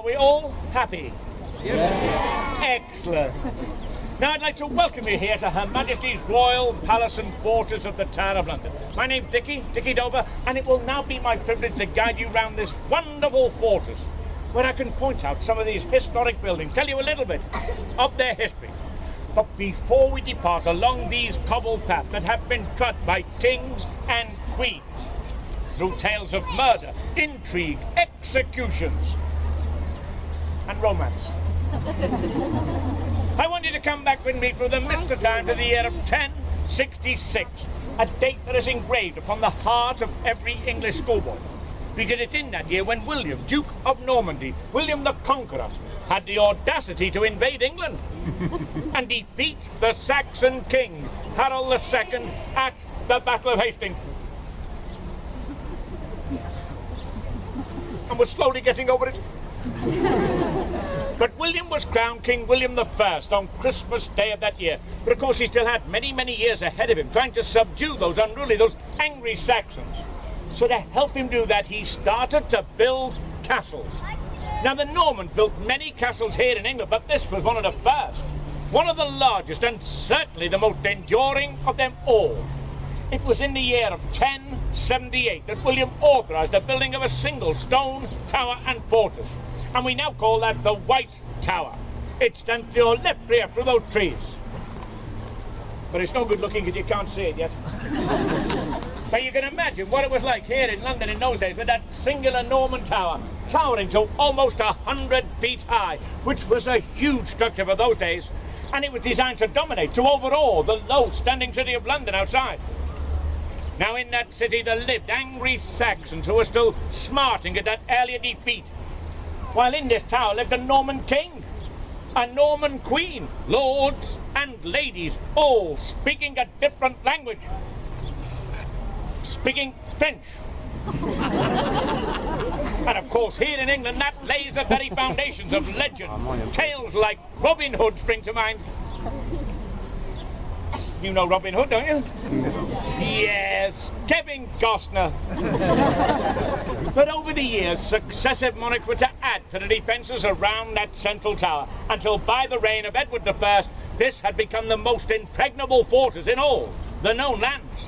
we all happy? Yeah. Excellent. Now I'd like to welcome you here to Her Majesty's Royal Palace and Quarters of the Tower of London. My name's Dickie Dover, and it will now be my privilege to guide you round this wonderful fortress, where I can point out some of these historic buildings, tell you a little bit of their history. But before we depart along these cobbled paths that have been trod by kings and queens, through tales of murder, intrigue, executions, and romance, I want you to come back with me through the mist of time to the year of 1066, a date that is engraved upon the heart of every English schoolboy, because it's in that year when William, Duke of Normandy, William the Conqueror, had the audacity to invade England and defeat the Saxon king, Harold II, at the Battle of Hastings. And was slowly getting over it. But William was crowned King William I on Christmas Day of that year. But of course he still had many, many years ahead of him trying to subdue those unruly, those angry Saxons. So to help him do that, he started to build castles. Now the Normans built many castles here in England, but this was one of the first. One of the largest and certainly the most enduring of them all. It was in the year of 1078 that William authorised the building of a single stone tower and fortress. And we now call that the White Tower. It stands to your left here through those trees. But it's no good looking because you can't see it yet. But you can imagine what it was like here in London in those days with that singular Norman tower, towering to almost 100 feet high, which was a huge structure for those days. And it was designed to dominate, to overawe the low standing city of London outside. Now in that city there lived angry Saxons who were still smarting at that earlier defeat, while in this tower lived a Norman king, a Norman queen, lords and ladies, all speaking a different language, speaking French. And of course here in England that lays the very foundations of legend. Tales like Robin Hood spring to mind. You know Robin Hood, don't you? Yes, Kevin Costner. But over the years, successive monarchs were to add to the defences around that central tower, until by the reign of Edward I, this had become the most impregnable fortress in all the known lands.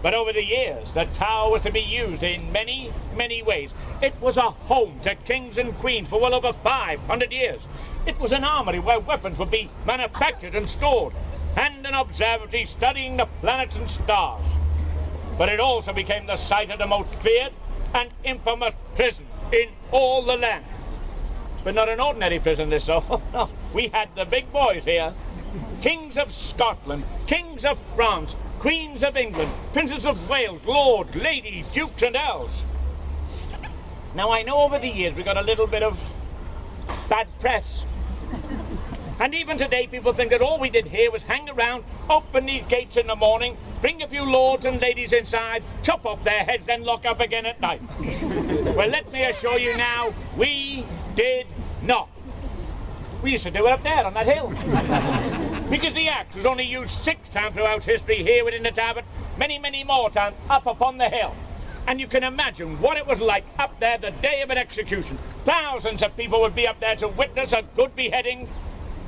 But over the years, the tower was to be used in many, many ways. It was a home to kings and queens for well over 500 years. It was an armory where weapons would be manufactured and stored, and an observatory studying the planets and stars. But it also became the site of the most feared and infamous prison in all the land. But not an ordinary prison, this though. No, we had the big boys here. Kings of Scotland, kings of France, queens of England, princes of Wales, lords, ladies, dukes and earls. Now I know over the years we got a little bit of bad press. And even today people think that all we did here was hang around, open these gates in the morning, bring a few lords and ladies inside, chop off their heads, then lock up again at night. Well, let me assure you now, we did not. We used to do it up there on that hill. Because the axe was only used 6 times throughout history here within the tower, but many, many more times up upon the hill. And you can imagine what it was like up there the day of an execution. Thousands of people would be up there to witness a good beheading.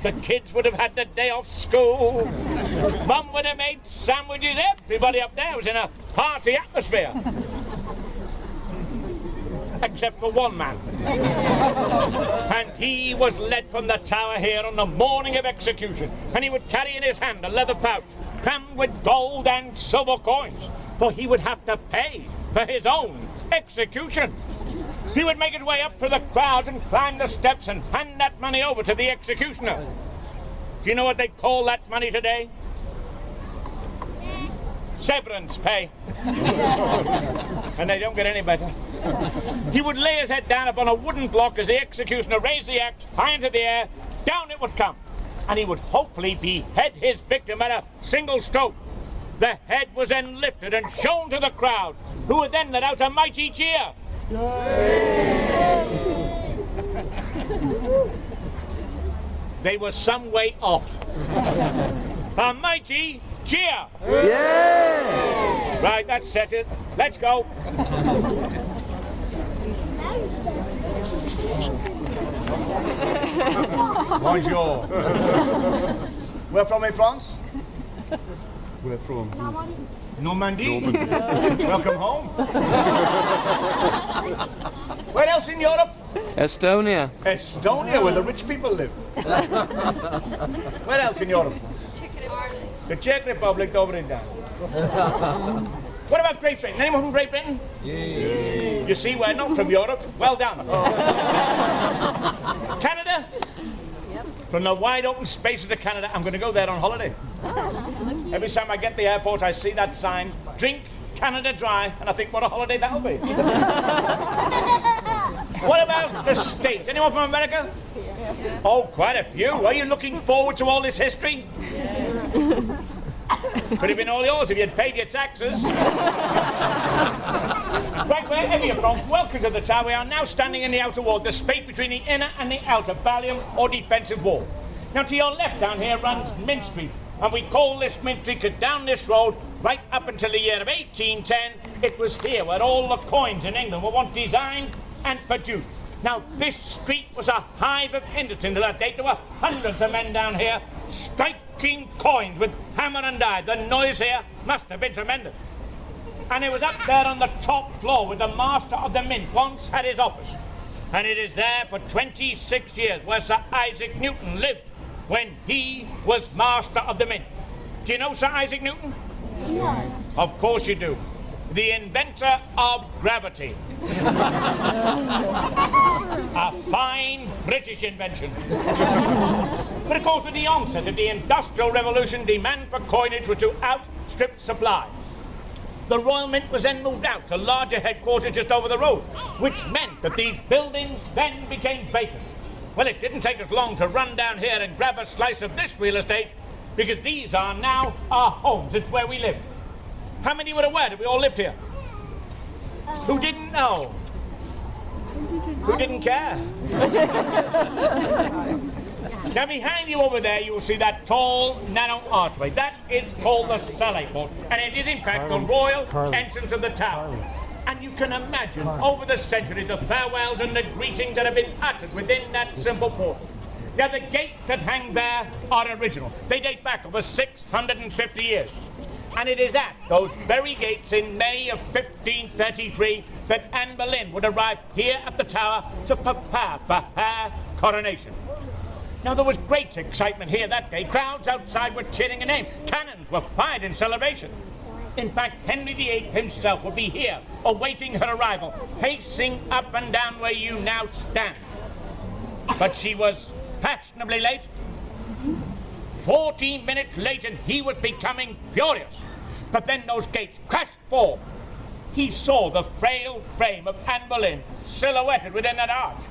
The kids would have had the day off school. Mum would have made sandwiches. Everybody up there was in a party atmosphere. Except for one man. And he was led from the tower here on the morning of execution. And he would carry in his hand a leather pouch crammed with gold and silver coins. For he would have to pay for his own execution. He would make his way up through the crowd and climb the steps and hand that money over to the executioner. Do you know what they call that money today? Severance pay. And they don't get any better. He would lay his head down upon a wooden block as the executioner raised the axe high into the air. Down it would come. And he would hopefully behead his victim at a single stroke. The head was then lifted and shown to the crowd, who would then let out a mighty cheer. They were some way off. A mighty cheer. Yeah. Right, that's set it. Let's go. Bonjour. Where from in France? We're from Normandy. Welcome home. Where else in Europe? Estonia. Estonia, where the rich people live. Where else in Europe? The Czech Republic, over and down. What about Great Britain? Anyone from Great Britain? yeah. You see, we're not from Europe. Well done. Canada? From the wide open spaces of Canada, I'm going to go there on holiday. Every time I get to the airport, I see that sign, drink Canada dry, and I think, what a holiday that'll be. What about the States? Anyone from America? Oh, quite a few. Are you looking forward to all this history? Could have been all yours if you'd paid your taxes. Right, wherever you're from, welcome to the tower. We are now standing in the outer wall, the space between the inner and the outer ballium or defensive wall. Now, to your left down here runs Mint Street, and we call this Mint Street because down this road, right up until the year of 1810, it was here where all the coins in England were once designed and produced. Now, this street was a hive of industry in that day. There were hundreds of men down here striking coins with hammer and die. The noise here must have been tremendous. And it was up there on the top floor where the master of the mint once had his office. And it is there for 26 years where Sir Isaac Newton lived when he was master of the mint. Do you know Sir Isaac Newton? No. Of course you do. The inventor of gravity. A fine British invention. But of course, with the onset of the Industrial Revolution, demand for coinage was to outstrip supply. The Royal Mint was then moved out to larger headquarters just over the road, which meant that these buildings then became vacant. Well, it didn't take us long to run down here and grab a slice of this real estate, because these are now our homes. It's where we live. How many were aware that we all lived here? Who didn't know? Who didn't care? Now, behind you over there, you will see that tall, narrow archway. That is called the Sallet Port, and it is, in fact, the royal entrance of the tower. And you can imagine, over the centuries, the farewells and the greetings that have been uttered within that simple port. Now, the gates that hang there are original. They date back over 650 years. And it is at those very gates in May of 1533 that Anne Boleyn would arrive here at the tower to prepare for her coronation. Now, there was great excitement here that day. Crowds outside were cheering her name. Cannons were fired in celebration. In fact, Henry VIII himself would be here, awaiting her arrival, pacing up and down where you now stand. But she was fashionably late. 14 minutes late, and he was becoming furious. But then those gates crashed forward. He saw the frail frame of Anne Boleyn silhouetted within that arch.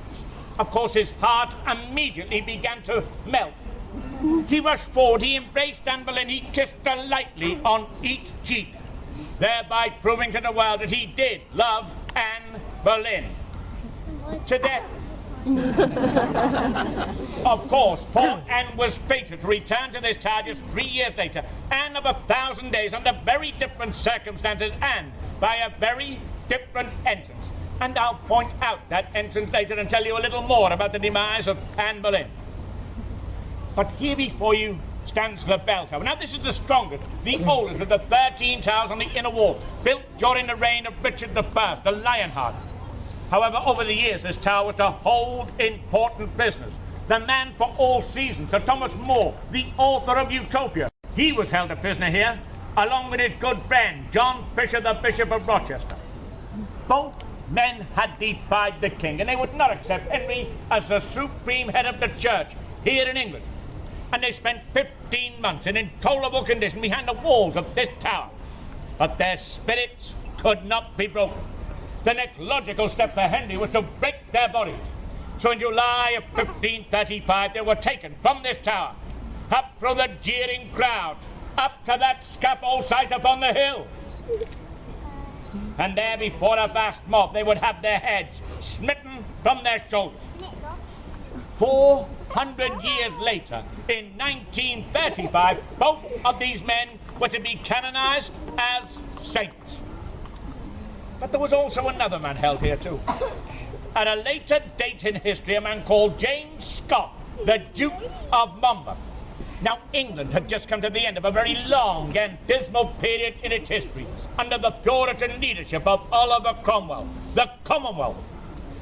Of course, his heart immediately began to melt. He rushed forward, he embraced Anne Boleyn, he kissed her lightly on each cheek, thereby proving to the world that he did love Anne Boleyn to death. Of course, poor Anne was fated to return to this tower just 3 years later, Anne of 1,000 days, under very different circumstances, and by a very different entrance. And I'll point out that entrance later and tell you a little more about the demise of Anne Boleyn. But here before you stands the bell tower. Now, this is the strongest, the oldest of the 13 towers on the inner wall, built during the reign of Richard I, the Lionheart. However, over the years, this tower was to hold important business. The man for all seasons, Sir Thomas More, the author of Utopia, he was held a prisoner here, along with his good friend, John Fisher, the Bishop of Rochester. Both men had defied the king, and they would not accept Henry as the supreme head of the church here in England. And they spent 15 months in intolerable condition behind the walls of this tower. But their spirits could not be broken. The next logical step for Henry was to break their bodies. So in July of 1535, they were taken from this tower, up through the jeering crowd, up to that scaffold site upon the hill. And there before a vast mob, they would have their heads smitten from their shoulders. 400 years later, in 1935, both of these men were to be canonized as saints. But there was also another man held here too. At a later date in history, a man called James Scott the Duke of Monmouth. Now, England had just come to the end of a very long and dismal period in its history under the Puritan leadership of Oliver Cromwell, the Commonwealth.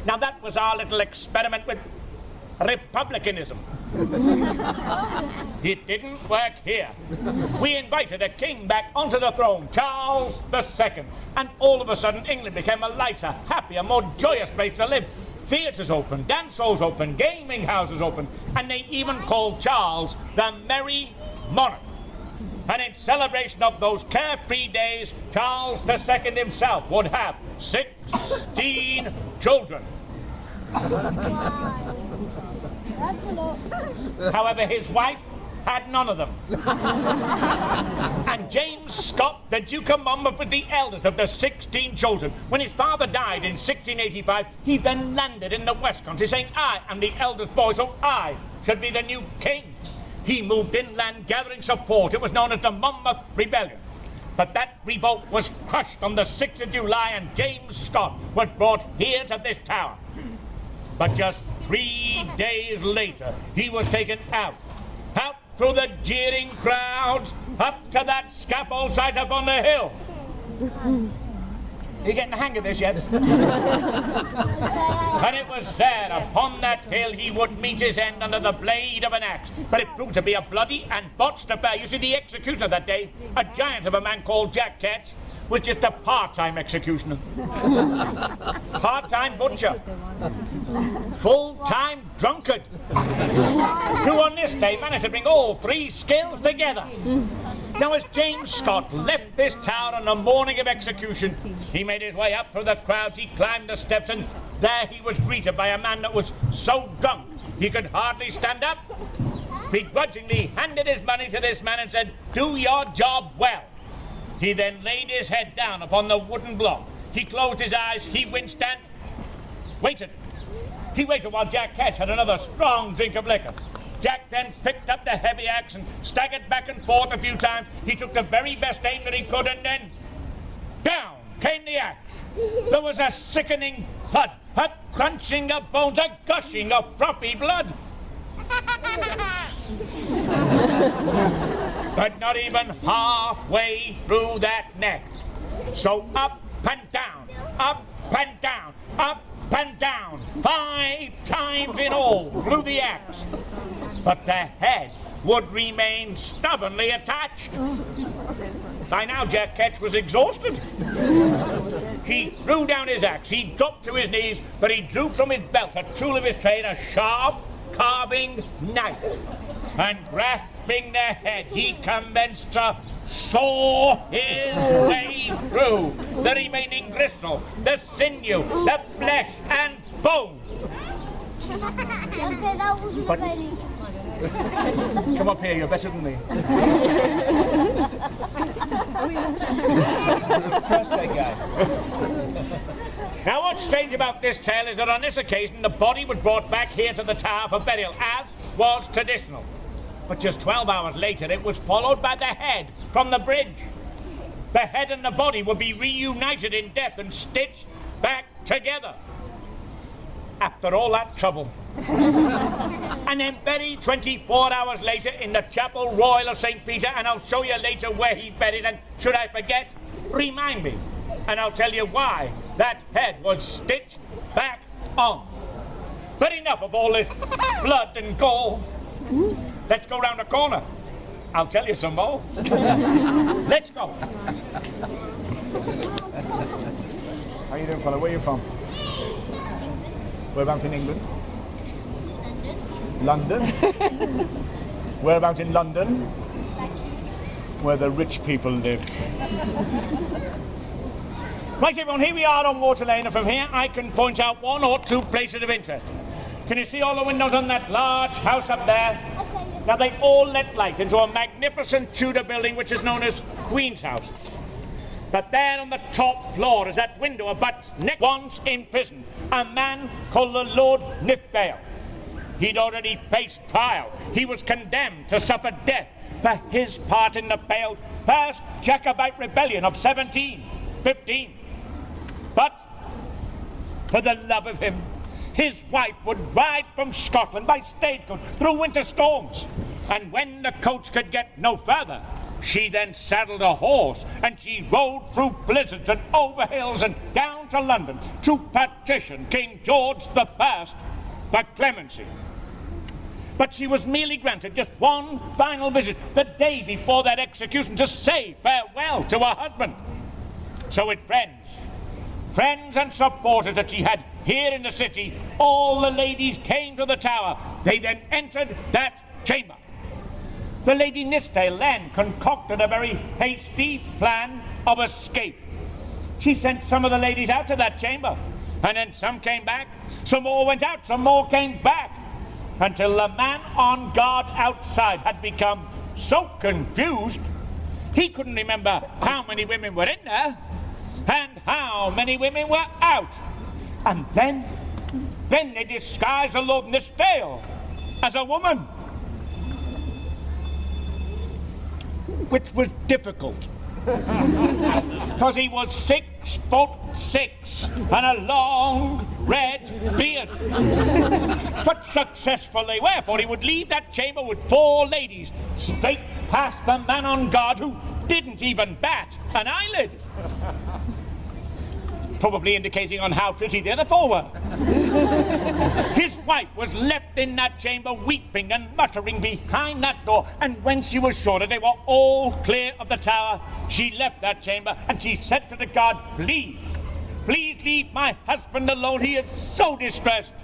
Now, that was our little experiment with republicanism. It didn't work here. We invited a king back onto the throne, Charles II, and all of a sudden England became a lighter, happier, more joyous place to live. Theatres open, dance halls open, gaming houses open, and they even called Charles the Merry Monarch. And in celebration of those carefree days, Charles II himself would have 16 children. However, his wife had none of them. And James Scott, the Duke of Monmouth, was the eldest of the 16 children. When his father died in 1685, he then landed in the West Country saying, I am the eldest boy, so I should be the new king. He moved inland gathering support. It was known as the Monmouth Rebellion. But that revolt was crushed on the 6th of July, and James Scott was brought here to this tower. But just 3 days later, he was taken out through the jeering crowds, up to that scaffold site up on the hill. You getting the hang of this yet? And it was there, upon that hill, he would meet his end under the blade of an axe. But it proved to be a bloody and botched affair. You see, the executioner that day, a giant of a man called Jack Ketch, was just a part-time executioner. Part-time butcher. Full-time drunkard. Who on this day managed to bring all three skills together. Now, as James Scott left this tower on the morning of execution, he made his way up through the crowds, he climbed the steps, and there he was greeted by a man that was so drunk he could hardly stand up. Begrudgingly handed his money to this man and said, "Do your job well." He then laid his head down upon the wooden block. He closed his eyes, he winced and waited. He waited while Jack Ketch had another strong drink of liquor. Jack then picked up the heavy axe and staggered back and forth a few times. He took the very best aim that he could, and then down came the axe. There was a sickening thud, a crunching of bones, a gushing of frothy blood. But not even halfway through that neck. So up and down, up and down, up and down. 5 times in all flew the axe. But the head would remain stubbornly attached. By now Jack Ketch was exhausted. He threw down his axe, he dropped to his knees, but he drew from his belt a tool of his trade, a sharp carving knife. And grasping the head, he commenced to saw his way through the remaining gristle, the sinew, the flesh and bone. Okay, that wasn't But- very... Come up here, you're better than me. Trust that guy. Now, what's strange about this tale is that on this occasion, the body was brought back here to the tower for burial, as was traditional. But just 12 hours later, it was followed by the head from the bridge. The head and the body would be reunited in death and stitched back together. After all that trouble. And then buried 24 hours later in the Chapel Royal of St. Peter, and I'll show you later where he's buried, and should I forget, remind me, and I'll tell you why that head was stitched back on. But enough of all this blood and gore. Let's go round the corner. I'll tell you some more. Let's go. How you doing, fella? Where are you from? Whereabouts in England? London. Whereabouts in London? Where the rich people live. Right, everyone, here we are on Water Lane, and from here I can point out 1 or 2 places of interest. Can you see all the windows on that large house up there? Now, they all let light into a magnificent Tudor building which is known as Queen's House. But there on the top floor is that window abuts next. Once in prison, a man called the Lord Nithsdale. He'd already faced trial. He was condemned to suffer death for his part in the failed first Jacobite rebellion of 1715. But for the love of him, his wife would ride from Scotland by stagecoach through winter storms. And when the coach could get no further, she then saddled a horse and she rode through blizzards and over hills and down to London to petition King George I for clemency. But she was merely granted just one final visit the day before that execution to say farewell to her husband. So with friends and supporters that she had here in the city, all the ladies came to the tower. They then entered that chamber. The Lady Nithsdale then concocted a very hasty plan of escape. She sent some of the ladies out to that chamber, and then some came back, some more went out, some more came back, until the man on guard outside had become so confused, he couldn't remember how many women were in there, and how many women were out. And then they disguised the Lord Nithsdale as a woman, which was difficult, because he was 6'6" and a long red beard. But successful they were, for he would leave that chamber with 4 ladies, straight past the man on guard who didn't even bat an eyelid, probably indicating on how pretty the other 4 were. His wife was left in that chamber weeping and muttering behind that door, and when she was sure that they were all clear of the tower, she left that chamber and she said to the guard, please leave my husband alone, he is so distressed.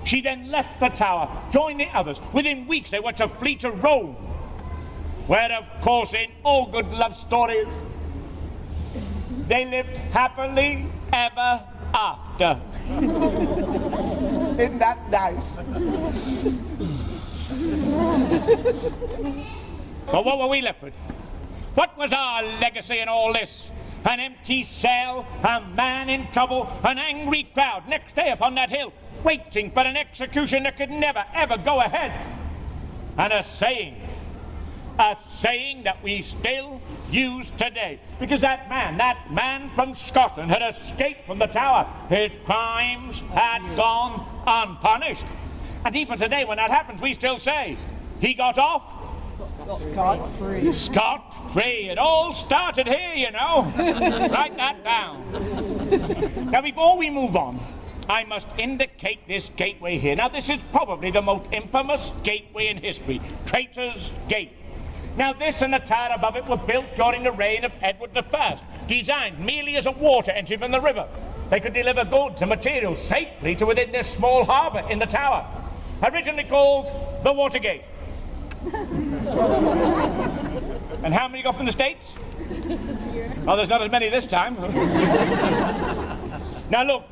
She then left the tower, joined the others. Within weeks they were to flee to Rome, where of course in all good love stories they lived happily ever after. Isn't that nice? But what were we left with? What was our legacy in all this? An empty cell, a man in trouble, an angry crowd next day upon that hill, waiting for an execution that could never, ever go ahead. And a saying that we still use today, because that man from Scotland had escaped from the tower. His crimes had gone unpunished. And even today when that happens, we still say, he got off scot-free. Scot-free. It all started here, you know. Write that down. Now, before we move on, I must indicate this gateway here. Now, this is probably the most infamous gateway in history, Traitors Gate. Now, this and the tower above it were built during the reign of Edward I, designed merely as a water entry from the river. They could deliver goods and materials safely to within this small harbour in the tower, originally called the Watergate. And how many got from the States? Oh, there's not as many this time. Now look,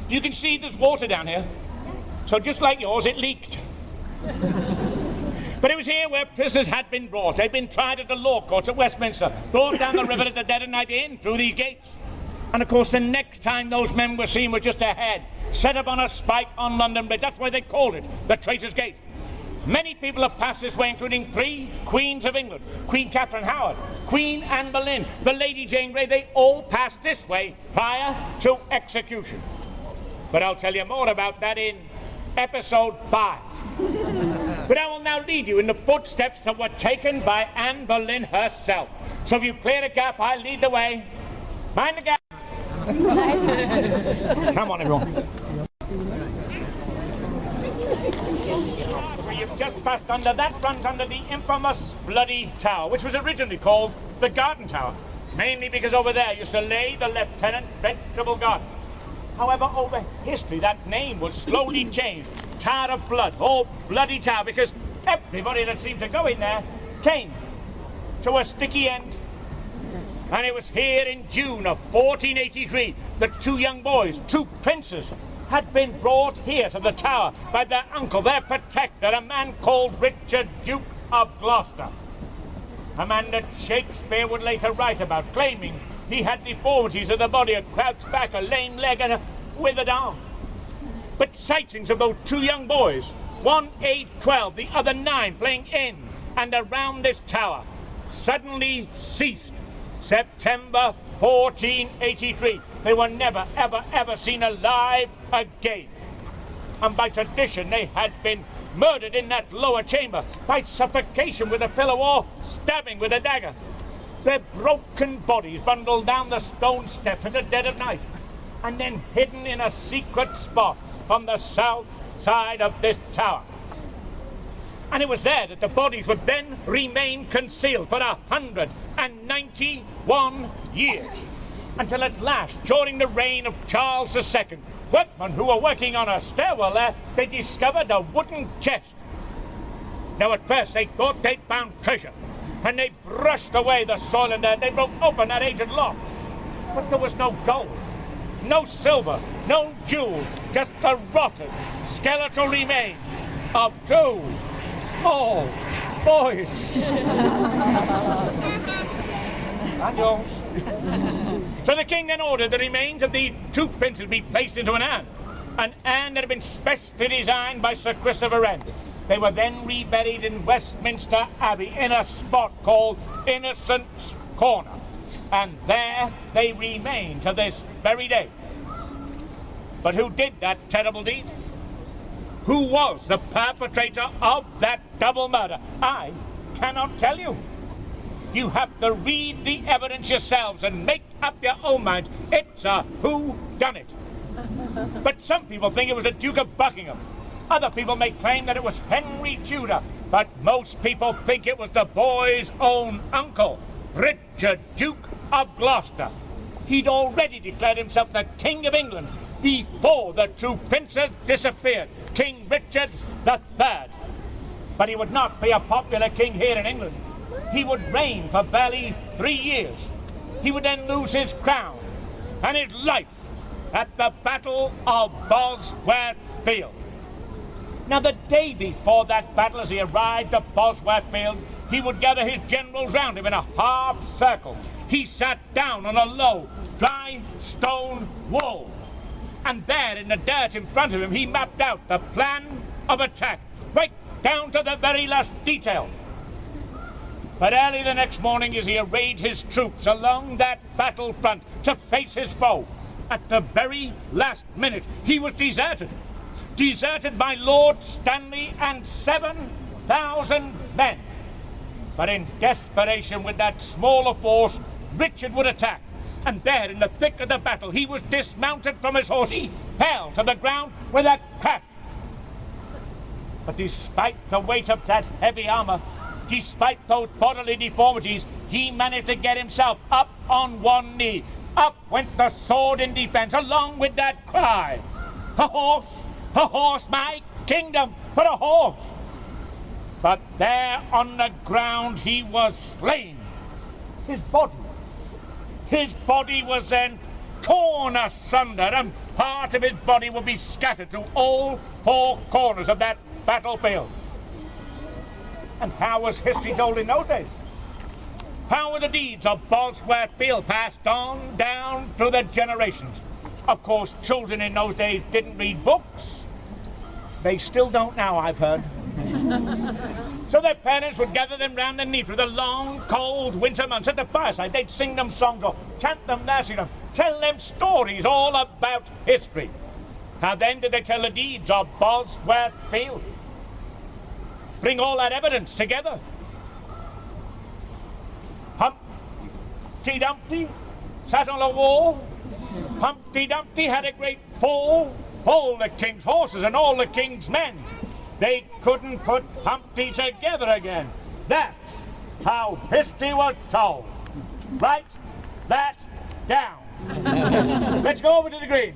you can see there's water down here. So just like yours, it leaked. But it was here where prisoners had been brought. They'd been tried at the law courts at Westminster, brought down the river at the dead of night in through these gates. And of course, the next time those men were seen were just ahead, set up on a spike on London Bridge. That's why they called it the Traitors Gate. Many people have passed this way, including 3 queens of England, Queen Catherine Howard, Queen Anne Boleyn, the Lady Jane Grey. They all passed this way prior to execution. But I'll tell you more about that in episode 5. But I will now lead you in the footsteps that were taken by Anne Boleyn herself. So if you clear the gap, I'll lead the way. Mind the gap. Come on, everyone. You've just passed under that front under the infamous Bloody Tower, which was originally called the Garden Tower, mainly because over there used to lay the Lieutenant Vegetable Garden. However, over history, that name was slowly changed. Tower of Blood, or Bloody Tower, because everybody that seemed to go in there came to a sticky end. And it was here in June of 1483 that 2 young boys, 2 princes, had been brought here to the tower by their uncle, their protector, a man called Richard, Duke of Gloucester. A man that Shakespeare would later write about, claiming he had deformities of the body, a crouched back, a lame leg, and a withered arm. But sightings of those 2 young boys, one aged 12, the other 9, playing in and around this tower, suddenly ceased. September 1483. They were never, ever, ever seen alive again. and by tradition they had been murdered in that lower chamber, by suffocation with a pillow or stabbing with a dagger. Their broken bodies bundled down the stone steps in the dead of night, and then hidden in a secret spot on the south side of this tower. And it was there that the bodies would then remain concealed for 191 years, until at last, during the reign of Charles II, workmen who were working on a stairwell there, they discovered a wooden chest. Now at first they thought they'd found treasure, and they brushed away the soil in there. They broke open that ancient lock, but there was no gold, no silver, no jewels, just the rotted skeletal remains of two small boys. And yours. So the king then ordered the remains of the two princes be placed into an urn that had been specially designed by Sir Christopher Wren. They were then reburied in Westminster Abbey in a spot called Innocent's Corner, and there they remain to this very day. But who did that terrible deed? Who was the perpetrator of that double murder? I cannot tell you. You have to read the evidence yourselves and make up your own minds. It's a whodunit. But some people think it was the Duke of Buckingham. Other people may claim that it was Henry Tudor. But most people think it was the boy's own uncle, Richard, Duke of Gloucester. He'd already declared himself the King of England before the two princes disappeared, King Richard III. But he would not be a popular king here in England. He would reign for barely 3 years. He would then lose his crown and his life at the Battle of Bosworth Field. Now, the day before that battle, as he arrived at Bosworth Field, he would gather his generals round him in a half circle. He sat down on a low, dry stone wall, and there in the dirt in front of him, he mapped out the plan of attack, right down to the very last detail. But early the next morning, as he arrayed his troops along that battlefront to face his foe, at the very last minute, he was deserted. Deserted by Lord Stanley and 7,000 men. But in desperation with that smaller force, Richard would attack. And there, in the thick of the battle, he was dismounted from his horse. He fell to the ground with a crash. But despite the weight of that heavy armor, despite those bodily deformities, he managed to get himself up on one knee. Up went the sword in defense, along with that cry, "A horse, my kingdom, but a horse!" But there on the ground he was slain. His body was then torn asunder, and part of his body would be scattered to all four corners of that battlefield. And how was history told in those days? How were the deeds of Bosworth Field passed on down through the generations? Of course, children in those days didn't read books. They still don't now, I've heard. So their parents would gather them round the knee through the long, cold winter months at the fireside. They'd sing them songs or chant them nursery rhymes, tell them stories all about history. How then did they tell the deeds of Bosworth Field? Bring all that evidence together. Humpty Dumpty sat on a wall. Humpty Dumpty had a great fall. All the king's horses and all the king's men, they couldn't put Humpty together again. That's how history was told. Write that down. Let's go over to the green.